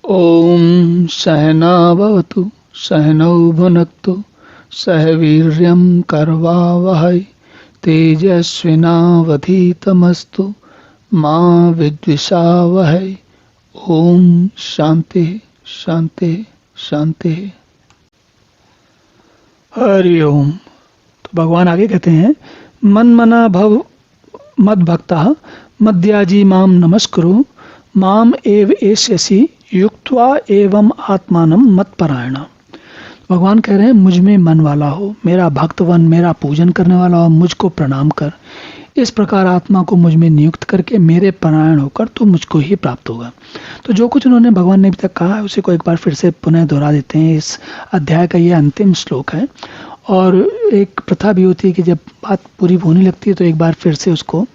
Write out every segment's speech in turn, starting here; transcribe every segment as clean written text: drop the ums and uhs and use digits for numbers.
ॐ सहनाववतु सहनौ भुनक्तु सह वीर्यं करवावहै तेजस्विनावधीतमस्तु मा विद्विषावहै। ओम शांति शांति शांति। हरि ओम। तो भगवान आगे कहते हैं, मन मना भव मद भक्ता मद्याजी माम नमस्कुरु माम एव एष्यसि युक्त्वा एवं आत्मानं मत्परायण। भगवान कह रहे हैं, मुझ में मन वाला हो, मेरा भक्तवन, मेरा पूजन करने वाला हो, मुझको प्रणाम कर। इस प्रकार आत्मा को मुझ में नियुक्त करके मेरे परायण होकर तो मुझको ही प्राप्त होगा। तो जो कुछ उन्होंने भगवान ने अभी तक कहा है उसी को एक बार फिर से पुनः दोहरा देते हैं। इस अध्याय का ये अंतिम श्लोक है और एक प्रथा भी होती है कि जब बात पूरी होने लगती है तो एक बार फिर से उसको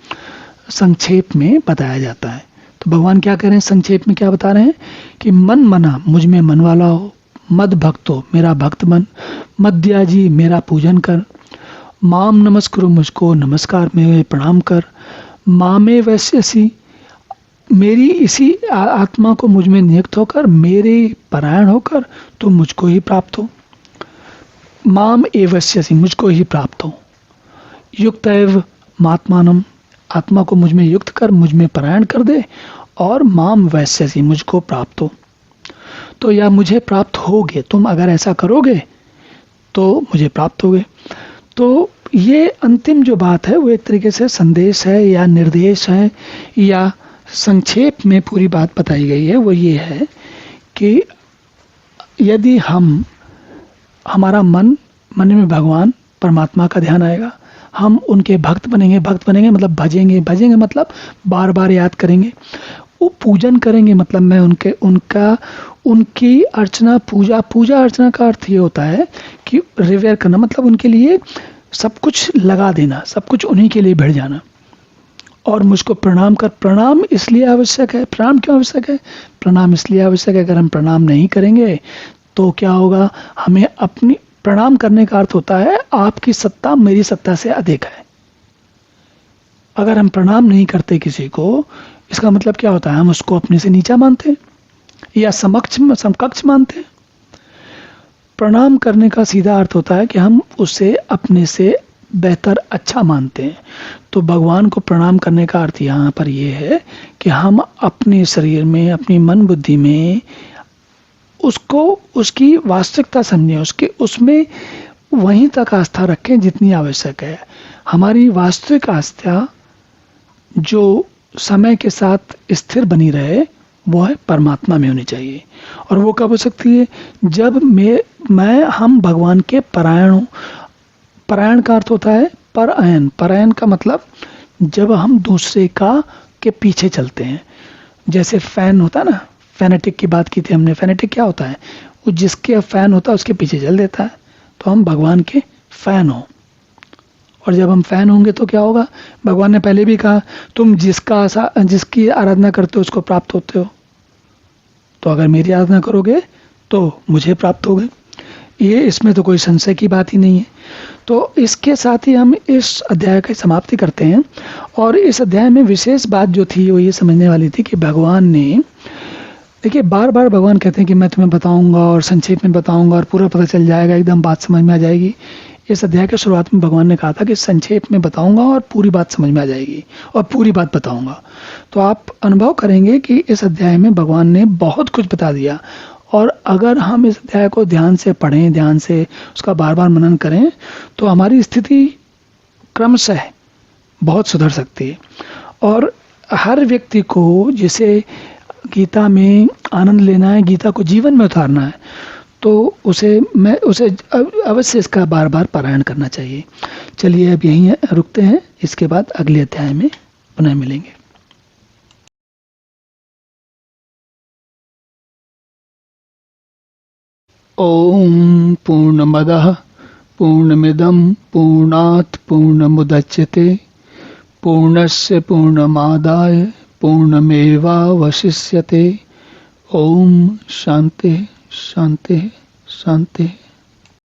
संक्षेप में बताया जाता है। तो भगवान क्या कह रहे हैं, संक्षेप में क्या बता रहे हैं कि मन मना, मुझ में मन वाला हो, मद भक्तो, मेरा भक्त बन, मद्याजी, मेरा पूजन कर, माम नमस्कुरु, मुझको नमस्कार में प्रणाम कर, मामे वैश्यसी, मेरी इसी आत्मा को मुझ में नियुक्त होकर, मेरे परायण होकर तो मुझको ही प्राप्त हो। माम एवस्यसि, मुझको ही प्राप्त हो। युक्त एव मात्मानम, आत्मा को मुझ में युक्त कर, मुझ में परायण कर दे, और माम वैश्यसि, मुझको प्राप्त हो। तो या मुझे प्राप्त होगे, तुम अगर ऐसा करोगे तो मुझे प्राप्त होगे। तो ये अंतिम जो बात है वो एक तरीके से संदेश है या निर्देश है या संक्षेप में पूरी बात बताई गई है। वो ये है कि यदि हमारा मन में भगवान परमात्मा का ध्यान आएगा, हम उनके भक्त बनेंगे मतलब भजेंगे मतलब बार बार याद करेंगे, वो पूजन करेंगे मतलब मैं उनकी अर्चना, पूजा अर्चना का अर्थ ये होता है कि रिवेयर करना, मतलब उनके लिए सब कुछ लगा देना, सब कुछ उन्हीं के लिए भिड़ जाना। और मुझको प्रणाम कर, प्रणाम इसलिए आवश्यक है, प्रणाम क्यों आवश्यक है? प्रणाम इसलिए आवश्यक है, अगर हम प्रणाम नहीं करेंगे तो क्या होगा, हमें अपनी, प्रणाम करने का अर्थ होता है आपकी सत्ता मेरी सत्ता से अधिक है। अगर हम प्रणाम नहीं करते किसी को, इसका मतलब क्या होता है, हम उसको अपने से नीचा मानते हैं या समकक्ष मानते हैं। प्रणाम करने का सीधा अर्थ होता है कि हम उसे अपने से बेहतर, अच्छा मानते हैं। तो भगवान को प्रणाम करने का अर्थ यहाँ पर ये है कि हम अपने शरीर में, अपनी मन बुद्धि में उसको, उसकी वास्तविकता समझें, उसमें वहीं तक आस्था रखें जितनी आवश्यक है। हमारी वास्तविक आस्था जो समय के साथ स्थिर बनी रहे वो है परमात्मा में होनी चाहिए। और वो कब हो सकती है, जब हम भगवान के परायण हो। परायण का अर्थ होता है परायण का मतलब जब हम दूसरे के पीछे चलते हैं। जैसे फैन होता है ना, फैनेटिक की बात की थी हमने। फैनेटिक क्या होता है, वो जिसके फैन होता है उसके पीछे चल देता है। तो हम भगवान के फैन हो, और जब हम फैन होंगे तो क्या होगा, भगवान ने पहले भी कहा तुम जिसकी आराधना करते हो उसको प्राप्त होते हो। तो अगर मेरी आराधना करोगे तो मुझे प्राप्त होगे, ये इसमें तो कोई संशय की बात ही नहीं है। तो इसके साथ ही हम इस अध्याय की समाप्ति करते हैं। और इस अध्याय में विशेष बात जो थी वो ये समझने वाली थी कि भगवान ने, देखिए बार बार भगवान कहते हैं कि मैं तुम्हें बताऊंगा और संक्षेप में बताऊंगा और पूरा पता चल जाएगा, एकदम बात समझ में आ जाएगी। इस अध्याय के शुरुआत में भगवान ने कहा था कि संक्षेप में बताऊंगा और पूरी बात समझ में आ जाएगी और पूरी बात बताऊंगा। तो आप अनुभव करेंगे कि इस अध्याय में भगवान ने बहुत कुछ बता दिया। और अगर हम इस अध्याय को ध्यान से पढ़ें, ध्यान से उसका बार बार मनन करें तो हमारी स्थिति क्रमशः बहुत सुधर सकती है। और हर व्यक्ति को जिसे गीता में आनंद लेना है, गीता को जीवन में उतारना है, तो उसे अवश्य इसका बार बार पारायण करना चाहिए। चलिए अब यहीं रुकते हैं, इसके बाद अगले अध्याय में पुनः मिलेंगे। ओम पूर्णमदः पूर्णमिदं पूर्णात् पूर्णमुदच्यते पूर्णस्य पूर्णमादाय पूर्णमेवावशिष्यते। ओम शांति शांति शांति।